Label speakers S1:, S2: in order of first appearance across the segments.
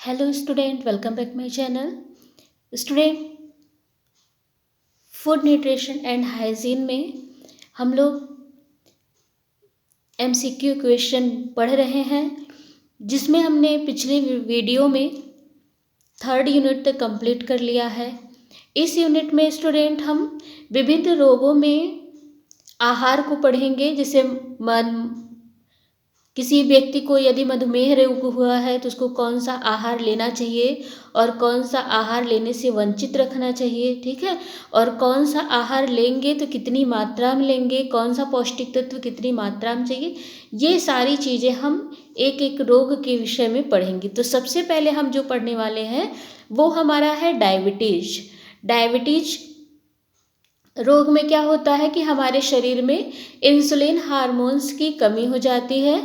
S1: Hello student, welcome back my channel. Student, food nutrition and hygiene में हम लोग MCQ question पढ़ रहे हैं, जिसमें हमने पिछले वीडियो में 3rd यूनिट तक कंप्लीट कर लिया है। इस यूनिट में स्टूडेंट हम विभिन्न रोगों में आहार को पढ़ेंगे। जैसे किसी व्यक्ति को यदि मधुमेह रोग हुआ है तो उसको कौन सा आहार लेना चाहिए और कौन सा आहार लेने से वंचित रखना चाहिए, ठीक है। और कौन सा आहार लेंगे तो कितनी मात्रा में लेंगे, कौन सा पौष्टिक तत्व कितनी मात्रा में चाहिए, ये सारी चीज़ें हम एक एक रोग के विषय में पढ़ेंगे। तो सबसे पहले हम जो पढ़ने वाले हैं वो हमारा है डायबिटीज। डायबिटीज रोग में क्या होता है कि हमारे शरीर में इंसुलिन हार्मोन्स की कमी हो जाती है,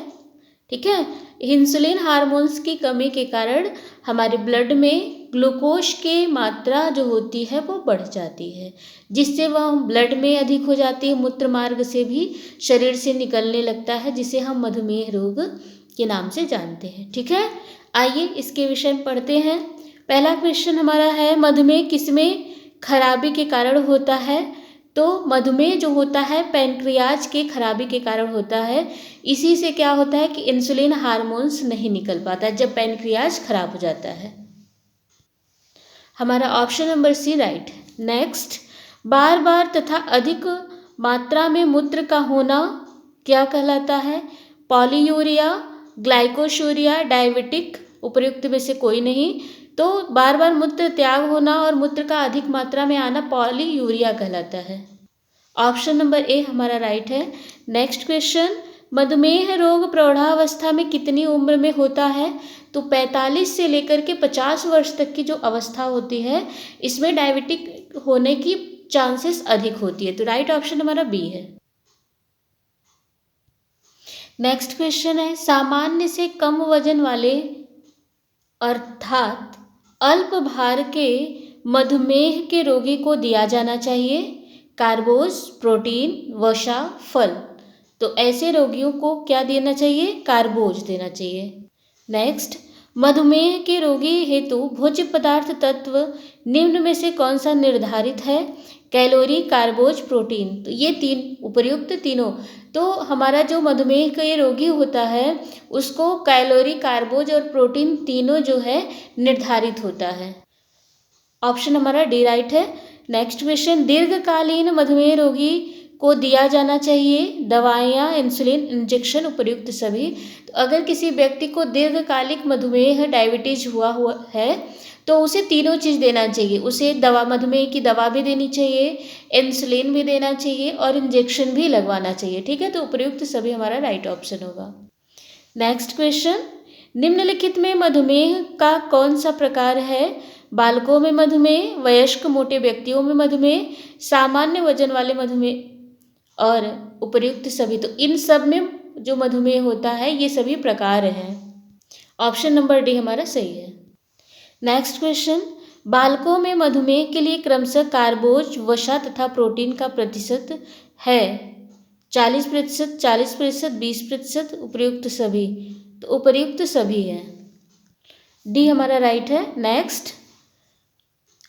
S1: ठीक है। इंसुलिन हार्मोन्स की कमी के कारण हमारे ब्लड में ग्लूकोज की मात्रा जो होती है वो बढ़ जाती है, जिससे वह ब्लड में अधिक हो जाती है, मूत्र मार्ग से भी शरीर से निकलने लगता है, जिसे हम मधुमेह रोग के नाम से जानते हैं, ठीक है। आइए इसके विषय में पढ़ते हैं। पहला क्वेश्चन हमारा है, मधुमेह किसमें खराबी के कारण होता है। तो मधुमेह जो होता है पैनक्रियाज के खराबी के कारण होता है। इसी से क्या होता है कि इंसुलिन हार्मोन्स नहीं निकल पाता जब पैनक्रियाज खराब हो जाता है। हमारा ऑप्शन नंबर सी राइट है। नेक्स्ट, बार बार तथा अधिक मात्रा में मूत्र का होना क्या कहलाता है। पॉलीयूरिया, ग्लाइकोशूरिया, डायबिटिक, उपर्युक्त में से कोई नहीं। तो बार बार मूत्र त्याग होना और मूत्र का अधिक मात्रा में आना पॉलीयूरिया कहलाता है। ऑप्शन नंबर ए हमारा राइट है। नेक्स्ट क्वेश्चन, मधुमेह रोग प्रौढ़ावस्था में कितनी उम्र में होता है। तो 45 से लेकर के 50 वर्ष तक की जो अवस्था होती है, इसमें डायबिटिक होने की चांसेस अधिक होती है। तो राइट ऑप्शन हमारा बी है। नेक्स्ट क्वेश्चन है, सामान्य से कम वजन वाले अर्थात अल्प भार के मधुमेह के रोगी को दिया जाना चाहिए कार्बोज, प्रोटीन, वसा, फल। तो ऐसे रोगियों को क्या देना चाहिए, कार्बोज देना चाहिए। नेक्स्ट, मधुमेह के रोगी हेतु भोज्य पदार्थ तत्व निम्न में से कौन सा निर्धारित है। Calorie, कार्बोज, protein. तो ये तीन उपर्युक्त तीनों। तो हमारा जो मधुमेह का ये रोगी होता है उसको कैलोरी, कार्बोज और प्रोटीन तीनों जो है निर्धारित होता है। ऑप्शन हमारा डी राइट है। नेक्स्ट क्वेश्चन, दीर्घकालीन मधुमेह रोगी को दिया जाना चाहिए दवाइयाँ, इंसुलिन, इंजेक्शन, उपर्युक्त सभी। तो अगर किसी व्यक्ति को दीर्घकालिक मधुमेह डायबिटीज हुआ है तो उसे तीनों चीज़ देना चाहिए। उसे दवा, मधुमेह की दवा भी देनी चाहिए, इंसुलिन भी देना चाहिए और इंजेक्शन भी लगवाना चाहिए, ठीक है। तो उपर्युक्त सभी हमारा राइट ऑप्शन होगा। नेक्स्ट क्वेश्चन, निम्नलिखित में मधुमेह का कौन सा प्रकार है। बालकों में मधुमेह, वयस्क मोटे व्यक्तियों में मधुमेह, सामान्य वजन वाले मधुमेह और उपर्युक्त सभी। तो इन सब में जो मधुमेह होता है ये सभी प्रकार हैं। ऑप्शन नंबर डी हमारा सही है। नेक्स्ट क्वेश्चन, बालकों में मधुमेह के लिए क्रमशः कार्बोज, वसा तथा प्रोटीन का प्रतिशत है 40%, 40%, 20%, उपर्युक्त सभी। तो उपर्युक्त सभी है, डी हमारा राइट है। नेक्स्ट,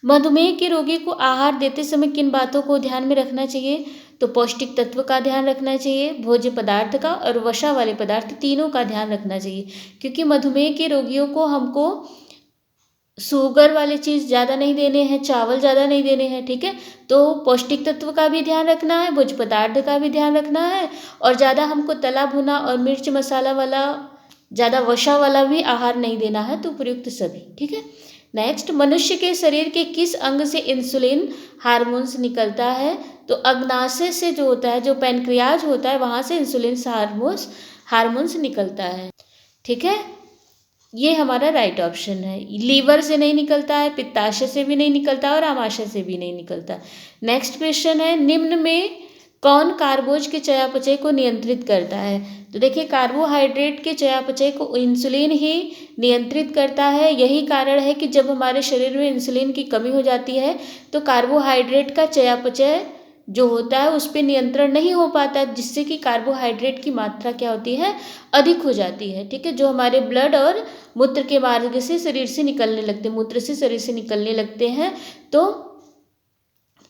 S1: मधुमेह के रोगी को आहार देते समय किन बातों को ध्यान में रखना चाहिए। तो पौष्टिक तत्व का ध्यान रखना चाहिए, भोज्य पदार्थ का और वसा वाले पदार्थ तीनों का ध्यान रखना चाहिए, क्योंकि मधुमेह के रोगियों को हमको शुगर वाली चीज़ ज़्यादा नहीं देने हैं, चावल ज़्यादा नहीं देने हैं, ठीक है। तो पौष्टिक तत्व का भी ध्यान रखना है, भोज्य पदार्थ का भी ध्यान रखना है और ज़्यादा हमको तला भुना और मिर्च मसाला वाला, ज़्यादा वसा वाला भी आहार नहीं देना है। तो उपयुक्त सभी, ठीक है। नेक्स्ट, मनुष्य के शरीर के किस अंग से इंसुलिन हार्मोन्स निकलता है। तो अग्नाशय से जो होता है, जो पैनक्रियाज होता है, वहाँ से इंसुलिन हार्मोन्स निकलता है, ठीक है। ये हमारा राइट ऑप्शन है। लीवर से नहीं निकलता है, पित्ताशय से भी नहीं निकलता और आमाशय से भी नहीं निकलता। नेक्स्ट क्वेश्चन है, निम्न में कौन कार्बोज के चयापचय को नियंत्रित करता है। तो देखिए, कार्बोहाइड्रेट के चयापचय को इंसुलिन ही नियंत्रित करता है। यही कारण है कि जब हमारे शरीर में इंसुलिन की कमी हो जाती है तो कार्बोहाइड्रेट का चयापचय जो होता है उस पर नियंत्रण नहीं हो पाता, जिससे कि कार्बोहाइड्रेट की मात्रा क्या होती है, अधिक हो जाती है। ठीक है, जो हमारे ब्लड और मूत्र के मार्ग से शरीर से निकलने लगते हैं, मूत्र से शरीर से निकलने लगते हैं, तो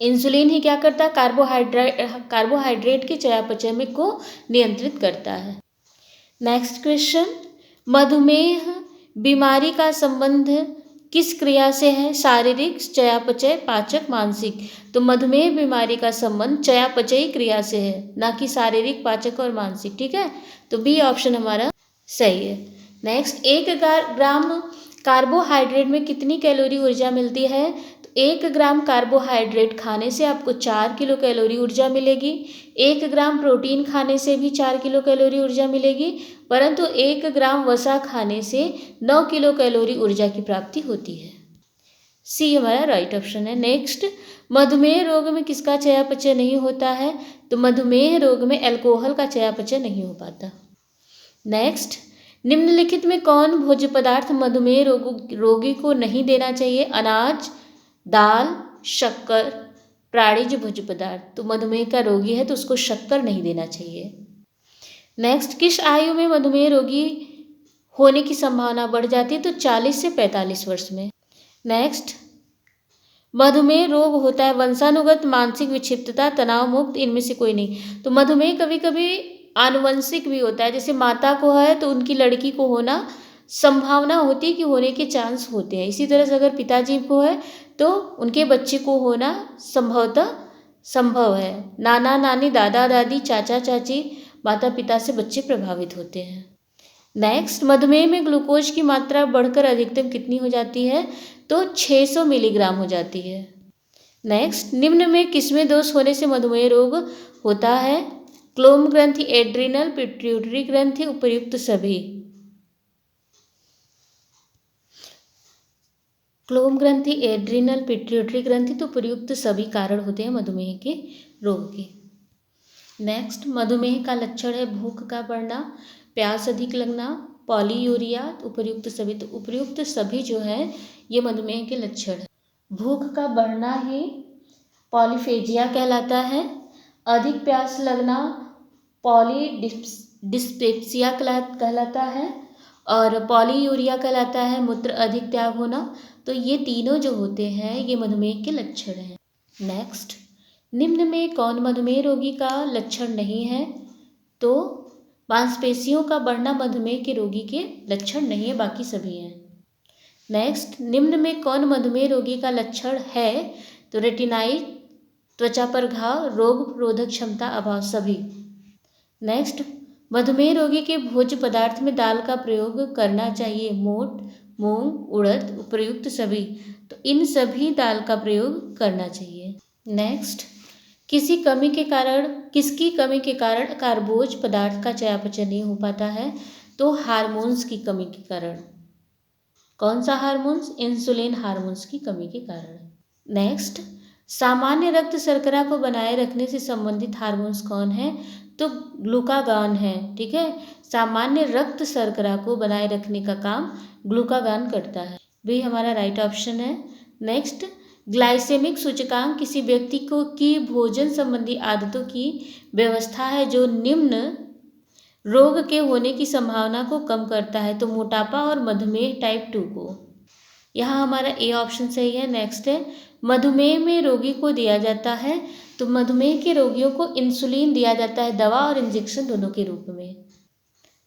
S1: इंसुलिन ही क्या करता है, कार्बोहाइड्रेट के चयापचय में को नियंत्रित करता है। नेक्स्ट क्वेश्चन, मधुमेह बीमारी का संबंध किस क्रिया से है, शारीरिक, चयापचय, पाचक, मानसिक। तो मधुमेह बीमारी का संबंध चयापचयी क्रिया से है, ना कि शारीरिक, पाचक और मानसिक। ठीक है, तो बी ऑप्शन हमारा सही है। नेक्स्ट, 1 ग्राम कार्बोहाइड्रेट में कितनी कैलोरी ऊर्जा मिलती है। तो 1 ग्राम कार्बोहाइड्रेट खाने से आपको 4 किलो कैलोरी ऊर्जा मिलेगी। 1 ग्राम प्रोटीन खाने से भी 4 किलो कैलोरी ऊर्जा मिलेगी, परंतु 1 ग्राम वसा खाने से 9 किलो कैलोरी ऊर्जा की प्राप्ति होती है। सी हमारा राइट ऑप्शन है। नेक्स्ट, मधुमेह रोग में किसका चयापचय नहीं होता है। तो मधुमेह रोग में अल्कोहल का चयापचय नहीं हो पाता। नेक्स्ट, निम्नलिखित में कौन भोज्य पदार्थ मधुमेह रोगी को नहीं देना चाहिए। अनाज, दाल, शक्कर, प्राणिज भोज्य पदार्थ। तो मधुमेह का रोगी है तो उसको शक्कर नहीं देना चाहिए। नेक्स्ट, किस आयु में मधुमेह रोगी होने की संभावना बढ़ जाती है। तो 40 से 45 वर्ष में। नेक्स्ट, मधुमेह रोग होता है वंशानुगत, मानसिक विक्षिप्तता, तनाव मुक्त, इनमें से कोई नहीं। तो मधुमेह कभी कभी आनुवंशिक भी होता है, जैसे माता को है तो उनकी लड़की को होना संभावना होती है कि होने के चांस होते हैं। इसी तरह से अगर पिताजी को है तो उनके बच्चे को होना संभवतः संभव है। नाना नानी, दादा दादी, चाचा चाची, माता पिता से बच्चे प्रभावित होते हैं। नेक्स्ट, मधुमेह में ग्लूकोज की मात्रा बढ़कर अधिकतम कितनी हो जाती है। तो 600 मिलीग्राम हो जाती है। नेक्स्ट, निम्न में किसमें दोष होने से मधुमेह रोग होता है। क्लोम ग्रंथि, एड्रिनल, पिट्यूटरी ग्रंथि, उपर्युक्त सभी। क्लोम ग्रंथि, एड्रिनल, पिट्यूटरी ग्रंथि, तो उपर्युक्त सभी कारण होते हैं मधुमेह के रोग के। नेक्स्ट, मधुमेह का लक्षण है भूख का बढ़ना, प्यास अधिक लगना, पॉलीयूरिया, उपर्युक्त सभी। तो उपर्युक्त सभी जो है ये मधुमेह के लक्षण है। भूख का बढ़ना ही पॉलीफेजिया कहलाता है। अधिक प्यास लगना पॉलीडिस्पेप्सिया कहलाता है, और पॉलीयूरिया कहलाता है मूत्र अधिक त्याग होना। तो ये तीनों जो होते हैं ये मधुमेह के लक्षण हैं। नेक्स्ट, निम्न में कौन मधुमेह रोगी का लक्षण नहीं है। तो मांसपेशियों का बढ़ना मधुमेह के रोगी के लक्षण नहीं है, बाकी सभी हैं। नेक्स्ट, निम्न में कौन मधुमेह रोगी का लक्षण है। तो रेटिनाइट, त्वचा पर घाव, रोग प्रतिरोधक क्षमता अभाव, सभी। नेक्स्ट, मधुमेह रोगी के भोज्य पदार्थ में दाल का प्रयोग करना चाहिए। मोठ, मूंग, उड़द, उपर्युक्त सभी। तो इन सभी दाल का प्रयोग करना चाहिए। नेक्स्ट, किसकी कमी के कारण कार्बोज पदार्थ का चयापचय नहीं हो पाता है। तो हार्मोन्स की कमी के कारण। कौन सा हार्मोन्स, इंसुलिन हार्मोन्स की कमी के कारण। नेक्स्ट, सामान्य रक्त शर्करा को बनाए रखने से संबंधित हार्मोन्स कौन है। तो ग्लूकागान है। ठीक है, सामान्य रक्त शर्करा को बनाए रखने का काम ग्लूकागान करता है। भी हमारा राइट ऑप्शन है। नेक्स्ट, ग्लाइसेमिक सूचकांक किसी व्यक्ति को की भोजन संबंधी आदतों की व्यवस्था है जो निम्न रोग के होने की संभावना को कम करता है। तो मोटापा और मधुमेह टाइप 2 को। यहाँ हमारा ए ऑप्शन सही है। नेक्स्ट है, मधुमेह में रोगी को दिया जाता है। तो मधुमेह के रोगियों को इंसुलिन दिया जाता है, दवा और इंजेक्शन दोनों के रूप में।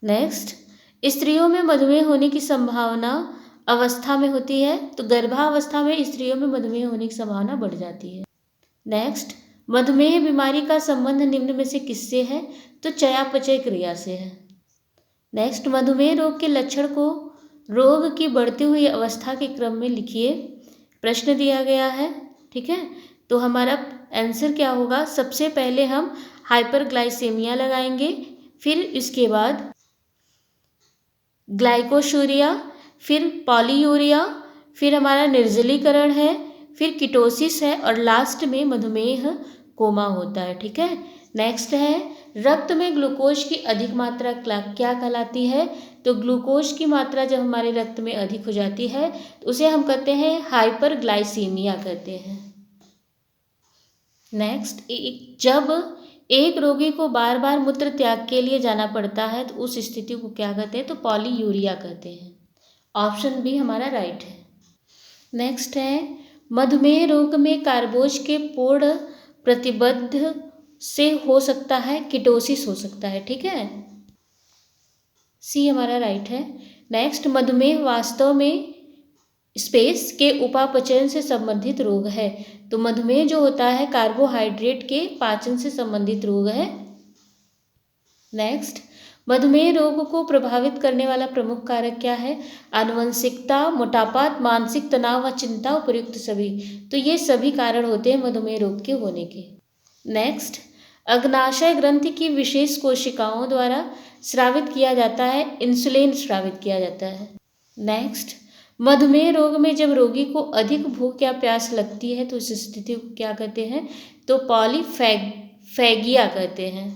S1: नेक्स्ट, स्त्रियों में मधुमेह होने की संभावना अवस्था में होती है। तो गर्भावस्था में स्त्रियों में मधुमेह होने की संभावना बढ़ जाती है। नेक्स्ट, मधुमेह बीमारी का संबंध निम्न में से किससे है। तो चयापचय क्रिया से है। नेक्स्ट, मधुमेह रोग के लक्षण को रोग की बढ़ती हुई अवस्था के क्रम में लिखिए। प्रश्न दिया गया है। ठीक है, तो हमारा आंसर क्या होगा। सबसे पहले हम हाइपरग्लाइसेमिया लगाएंगे, फिर इसके बाद ग्लाइकोशूरिया, फिर पॉलीयूरिया, फिर हमारा निर्जलीकरण है, फिर कीटोसिस है, और लास्ट में मधुमेह कोमा होता है। ठीक है, नेक्स्ट है रक्त में ग्लूकोज की अधिक मात्रा क्या कहलाती है। तो ग्लूकोज की मात्रा जब हमारे रक्त में अधिक हो जाती है तो उसे हम कहते हैं हाइपरग्लाइसीमिया कहते हैं। नेक्स्ट, जब एक रोगी को बार बार मूत्र त्याग के लिए जाना पड़ता है तो उस स्थिति को क्या कहते हैं? तो पॉलीयूरिया कहते हैं। ऑप्शन बी हमारा राइट है। नेक्स्ट है, मधुमेह रोग में कार्बोज के पूर्ण प्रतिबद्ध से हो सकता है कीटोसिस हो सकता है, ठीक है, सी हमारा राइट है। नेक्स्ट, मधुमेह वास्तव में स्पेस के उपापचयन से संबंधित रोग है। तो मधुमेह जो होता है कार्बोहाइड्रेट के पाचन से संबंधित रोग है। नेक्स्ट, मधुमेह रोग को प्रभावित करने वाला प्रमुख कारक क्या है? आनुवंशिकता, मोटापा, मानसिक तनाव व चिंता, उपयुक्त सभी। तो ये सभी कारण होते हैं मधुमेह रोग के होने के। नेक्स्ट, अग्नाशय ग्रंथि की विशेष कोशिकाओं द्वारा स्रावित किया जाता है, इंसुलिन स्रावित किया जाता है। नेक्स्ट, मधुमेह रोग में जब रोगी को अधिक भूख या प्यास लगती है तो इस स्थिति को क्या कहते हैं? तो पॉलीफैगिया कहते हैं।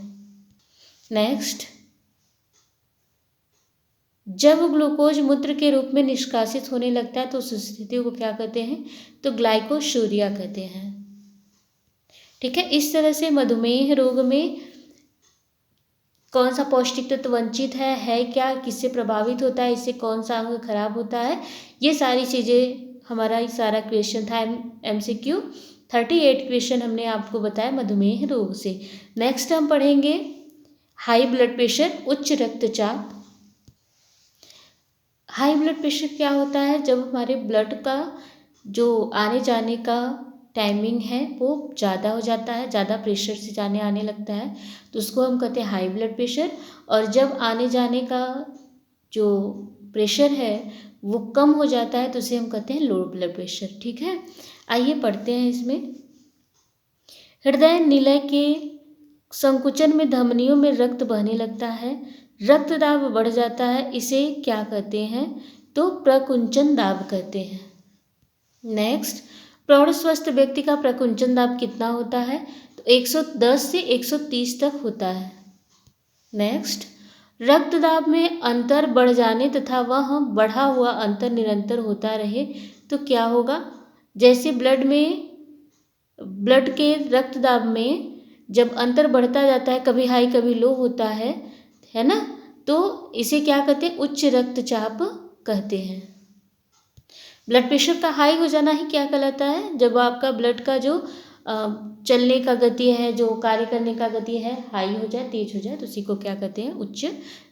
S1: नेक्स्ट, जब ग्लूकोज मूत्र के रूप में निष्कासित होने लगता है तो उस स्थिति को क्या कहते हैं? तो ग्लाइकोशूरिया कहते हैं, ठीक है। इस तरह से मधुमेह रोग में कौन सा पौष्टिक तत्व वंचित है क्या, किससे प्रभावित होता है, इससे कौन सा अंग खराब होता है, ये सारी चीज़ें हमारा सारा क्वेश्चन था MCQ 38 क्वेश्चन हमने आपको बताया मधुमेह रोग से। नेक्स्ट हम पढ़ेंगे हाई ब्लड प्रेशर, उच्च रक्तचाप। हाई ब्लड प्रेशर क्या होता है? जब हमारे ब्लड का जो आने जाने का टाइमिंग है वो ज़्यादा हो जाता है, ज़्यादा प्रेशर से जाने आने लगता है तो उसको हम कहते हैं हाई ब्लड प्रेशर। और जब आने जाने का जो प्रेशर है वो कम हो जाता है तो उसे हम कहते हैं लो ब्लड प्रेशर, ठीक है। आइए पढ़ते हैं इसमें। हृदय निलय के संकुचन में धमनियों में रक्त बहने लगता है, रक्तदाब बढ़ जाता है, इसे क्या कहते हैं? तो प्रकुंचन दाब कहते हैं। नेक्स्ट, प्रौढ़ स्वस्थ व्यक्ति का प्रकुंचन दाब कितना होता है? तो 110 से 130 तक होता है। नेक्स्ट, रक्तदाब में अंतर बढ़ जाने तथा वह बढ़ा हुआ अंतर निरंतर होता रहे तो क्या होगा? जैसे ब्लड के रक्तदाब में जब अंतर बढ़ता जाता है, कभी हाई कभी लो होता है ना, तो इसे क्या कहते हैं? उच्च रक्तचाप कहते हैं। ब्लड प्रेशर का हाई हो जाना ही क्या कहलाता है? जब आपका ब्लड का जो चलने का गति है, जो कार्य करने का गति है, हाई हो जाए, तेज हो जाए, तो उसी को क्या कहते हैं? उच्च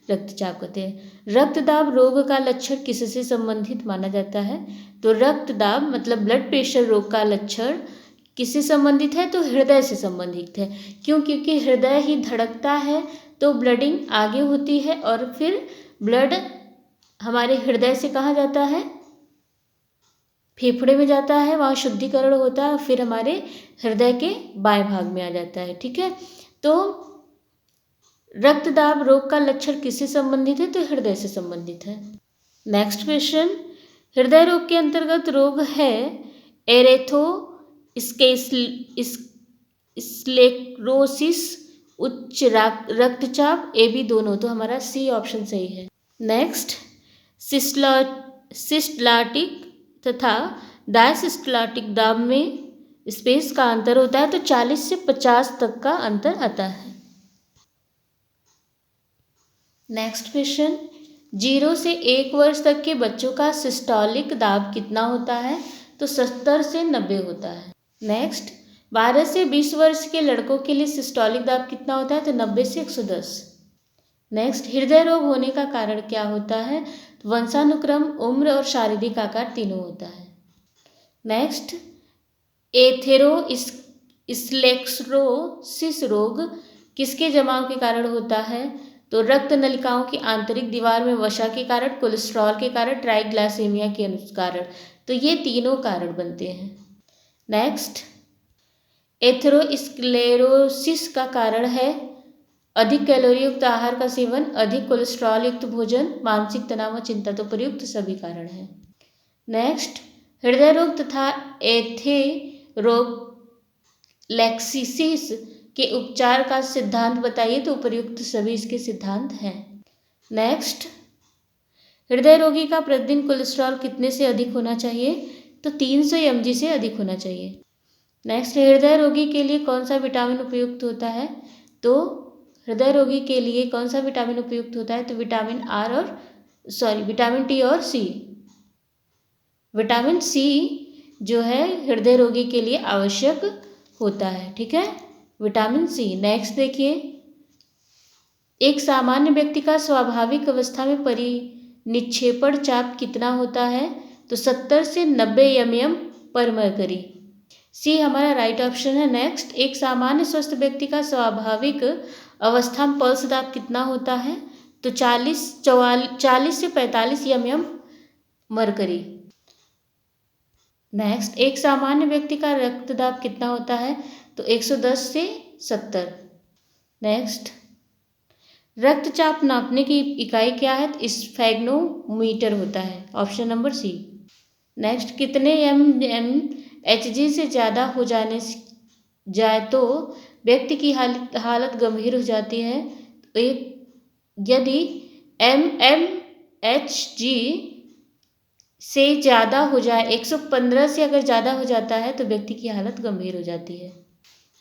S1: रक्तचाप कहते हैं। रक्तदाब रोग का लक्षण किससे संबंधित माना जाता है? तो रक्तदाब मतलब ब्लड प्रेशर रोग का लक्षण किससे संबंधित है? तो हृदय से संबंधित है। क्यों? क्योंकि हृदय ही धड़कता है तो ब्लडिंग आगे होती है और फिर ब्लड हमारे हृदय से कहाँ जाता है? फेफड़े में जाता है, वहाँ शुद्धिकरण होता है, फिर हमारे हृदय के बाएं भाग में आ जाता है, ठीक है। तो रक्तदाब रोग का लक्षण किससे संबंधित है? तो हृदय से संबंधित है। नेक्स्ट क्वेश्चन, हृदय रोग के अंतर्गत रोग है एरेथोस्क्लेरोसिस, उच्च रक्तचाप, AB दोनों, तो हमारा C ऑप्शन सही है। नेक्स्ट, सिस्टलाटिक तथा डायसिस्टलाटिक दाब में स्पेस का अंतर होता है तो 40 से 50 तक का अंतर आता है। नेक्स्ट क्वेश्चन, 0 से 1 वर्ष तक के बच्चों का सिस्टोलिक दाब कितना होता है? तो 70 से 90 होता है। नेक्स्ट, 12 से 20 वर्ष के लड़कों के लिए सिस्टोलिक दाब कितना होता है? तो 90 से 110। नेक्स्ट, हृदय रोग होने का कारण क्या होता है? तो वंशानुक्रम, उम्र और शारीरिक आकार तीनों होता है। नेक्स्ट, एथेरोस्क्लेरोसिस रोग किसके जमाव के कारण होता है? तो रक्त नलिकाओं की आंतरिक दीवार में वसा के कारण, कोलेस्ट्रॉल के कारण, ट्राइग्लाइसेमिया के कारण, तो ये तीनों कारण बनते हैं। नेक्स्ट, एथेरोस्क्लेरोसिस का कारण है अधिक कैलोरी युक्त आहार का सेवन, अधिक कोलेस्ट्रॉल युक्त भोजन, मानसिक तनाव व चिंता, तो प्रयुक्त सभी कारण हैं। नेक्स्ट, हृदय रोग तथा एथेरोलेक्सिस के उपचार का सिद्धांत बताइए, तो उपयुक्त सभी इसके सिद्धांत हैं। नेक्स्ट, हृदय रोगी का प्रतिदिन कोलेस्ट्रॉल कितने से अधिक होना चाहिए? तो 300 mg से अधिक होना चाहिए। नेक्स्ट, हृदय रोगी के लिए कौन सा विटामिन उपयुक्त होता है? तो हृदय रोगी के लिए कौन सा विटामिन उपयुक्त होता है? तो विटामिन टी और सी। विटामिन सी जो है हृदय रोगी के लिए आवश्यक होता है, ठीक है, विटामिन सी। नेक्स्ट देखिए, एक सामान्य व्यक्ति का स्वाभाविक अवस्था में परिनिक्षेपण चाप कितना होता है? तो 70 से 90 mm पर मरकरी। सी हमारा राइट ऑप्शन है। नेक्स्ट, एक सामान्य स्वस्थ व्यक्ति का स्वाभाविक अवस्था में पल्स दाब कितना होता है? तो 40 से 45 mm मरकरी। नेक्स्ट, एक सामान्य व्यक्ति का रक्तदाब कितना होता है? तो 110 से 70। नेक्स्ट, रक्तचाप नापने की इकाई क्या है? तो स्फेग्नोमीटर होता है, ऑप्शन नंबर सी। नेक्स्ट, कितने mmHg से ज़्यादा हो जाए तो व्यक्ति की हालत गंभीर हो जाती है? तो यदि mmHg से ज़्यादा हो जाए, 115 से अगर ज़्यादा हो जाता है तो व्यक्ति की हालत गंभीर हो जाती है।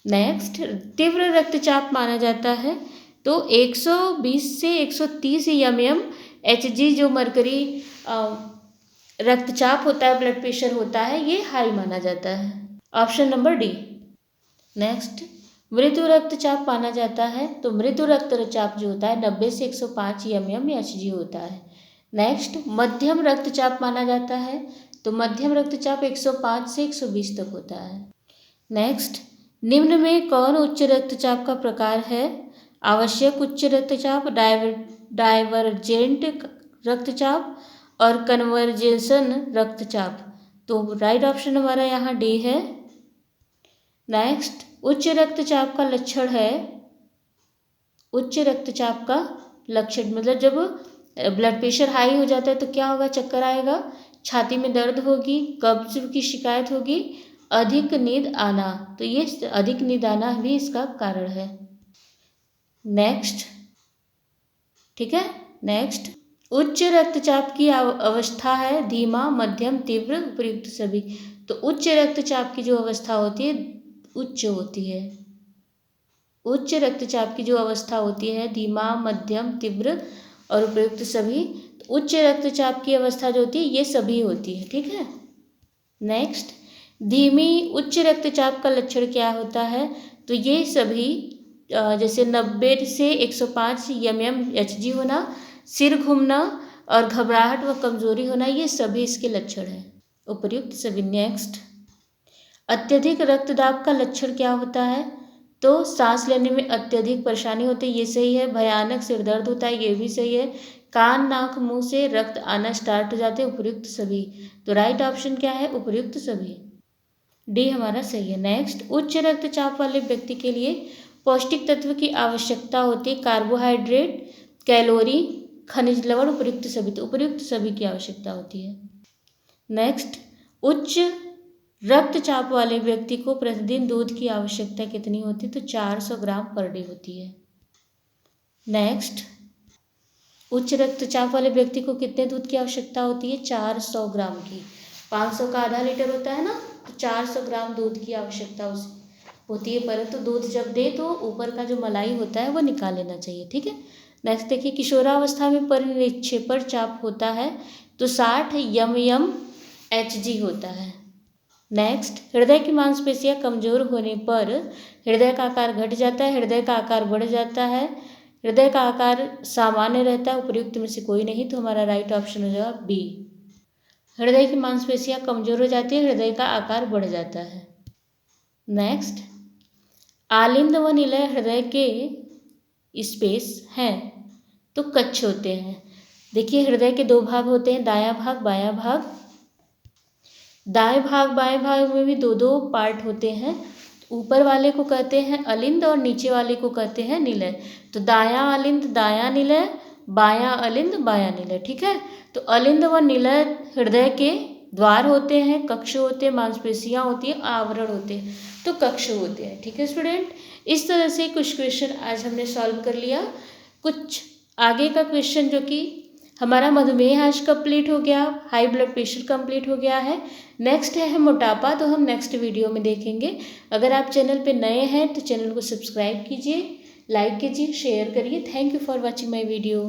S1: नेक्स्ट, तीव्र रक्तचाप माना जाता है तो 120 से 130 mmHg जो मरकरी रक्तचाप होता है, ब्लड प्रेशर होता है, ये हाई माना जाता है, ऑप्शन नंबर डी। नेक्स्ट, मृदु रक्तचाप माना जाता है तो मृदु रक्तचाप जो होता है 90 से 105 mmHg होता है। नेक्स्ट, मध्यम रक्तचाप माना जाता है तो मध्यम रक्तचाप 105 से 120 तक होता है। नेक्स्ट, निम्न में कौन उच्च रक्तचाप का प्रकार है? आवश्यक उच्च रक्तचाप, डाइवर्जेंट रक्तचाप और कन्वर्जेंशन रक्तचाप। तो राइट ऑप्शन हमारा यहाँ डी है। नेक्स्ट, उच्च रक्तचाप का लक्षण है, उच्च रक्तचाप का लक्षण मतलब जब ब्लड प्रेशर हाई हो जाता है तो क्या होगा? चक्कर आएगा, छाती में दर्द होगी, कब्ज की शिकायत होगी, अधिक नींद आना। तो ये अधिक नींद आना भी इसका कारण है। नेक्स्ट, ठीक है, नेक्स्ट, उच्च रक्तचाप की अवस्था है धीमा, मध्यम, तीव्र, उपयुक्त सभी। तो उच्च रक्तचाप की जो अवस्था होती है उच्च होती है। उच्च रक्तचाप की जो अवस्था होती है धीमा, मध्यम, तीव्र और उपयुक्त सभी। तो उच्च रक्तचाप की अवस्था जो होती है ये सभी होती है, ठीक है। नेक्स्ट, धीमी उच्च रक्तचाप का लक्षण क्या होता है? तो ये सभी जैसे 90 से 105 mmHg होना, सिर घूमना और घबराहट व कमजोरी होना, ये सभी इसके लक्षण हैं, उपयुक्त सभी। नेक्स्ट, अत्यधिक रक्तदाब का लक्षण क्या होता है? तो सांस लेने में अत्यधिक परेशानी होती है, ये सही है। भयानक सिर दर्द होता है, ये भी सही है। कान, नाक, मुंह से रक्त आना स्टार्ट हो जाते हैं, उपयुक्त सभी। तो राइट ऑप्शन क्या है? उपयुक्त सभी, डी हमारा सही है। नेक्स्ट, उच्च रक्तचाप वाले व्यक्ति के लिए पौष्टिक तत्व की आवश्यकता होती है, कार्बोहाइड्रेट, कैलोरी, खनिज लवण, उपयुक्त सभी। तो उपयुक्त सभी की आवश्यकता होती है। नेक्स्ट, उच्च रक्तचाप वाले व्यक्ति को प्रतिदिन दूध की आवश्यकता कितनी होती है? तो 400 ग्राम पर डे होती है। नेक्स्ट, उच्च रक्तचाप वाले व्यक्ति को कितने दूध की आवश्यकता होती है? 400 ग्राम की। 500 का आधा लीटर होता है ना, तो 400 ग्राम दूध की आवश्यकता होती है। परंतु दूध जब दे तो ऊपर का जो मलाई होता है वो निकाल लेना चाहिए, ठीक है। नेक्स्ट देखिए, किशोरावस्था में परिनिक्षेपण चाप होता है तो 60 mmHg होता है। नेक्स्ट, हृदय की मांसपेशियां कमजोर होने पर हृदय का आकार घट जाता है, हृदय का आकार बढ़ जाता है, हृदय का आकार सामान्य रहता है, उपयुक्त में से कोई नहीं। तो हमारा राइट ऑप्शन हो जाएगा बी। हृदय की मांसपेशियां कमजोर हो जाती है, हृदय का आकार बढ़ जाता है। नेक्स्ट, आलिंद व निलय हृदय के स्पेस हैं तो कक्ष होते हैं। देखिए, हृदय के दो भाग होते हैं, दायां भाग, बायां भाग। दाएं भाग बाएं भाग में भी दो दो पार्ट होते हैं। ऊपर वाले को कहते हैं अलिंद और नीचे वाले को कहते हैं निलय। तो दायां अलिंद, दायां निलय, बायां अलिंद, बायां निलय, ठीक है। तो अलिंद व निलय हृदय के द्वार होते हैं, कक्ष होते हैं, मांसपेशियां होती हैं, आवरण होते हैं, तो कक्ष होते हैं, ठीक है स्टूडेंट। इस तरह से कुछ क्वेश्चन आज हमने सॉल्व कर लिया। कुछ आगे का क्वेश्चन जो कि हमारा मधुमेह आज कंप्लीट हो गया, हाई ब्लड प्रेशर कंप्लीट हो गया है। नेक्स्ट है मोटापा, तो हम नेक्स्ट वीडियो में देखेंगे। अगर आप चैनल पे नए हैं तो चैनल को सब्सक्राइब कीजिए, लाइक कीजिए, शेयर करिए। Thank you for watching my video.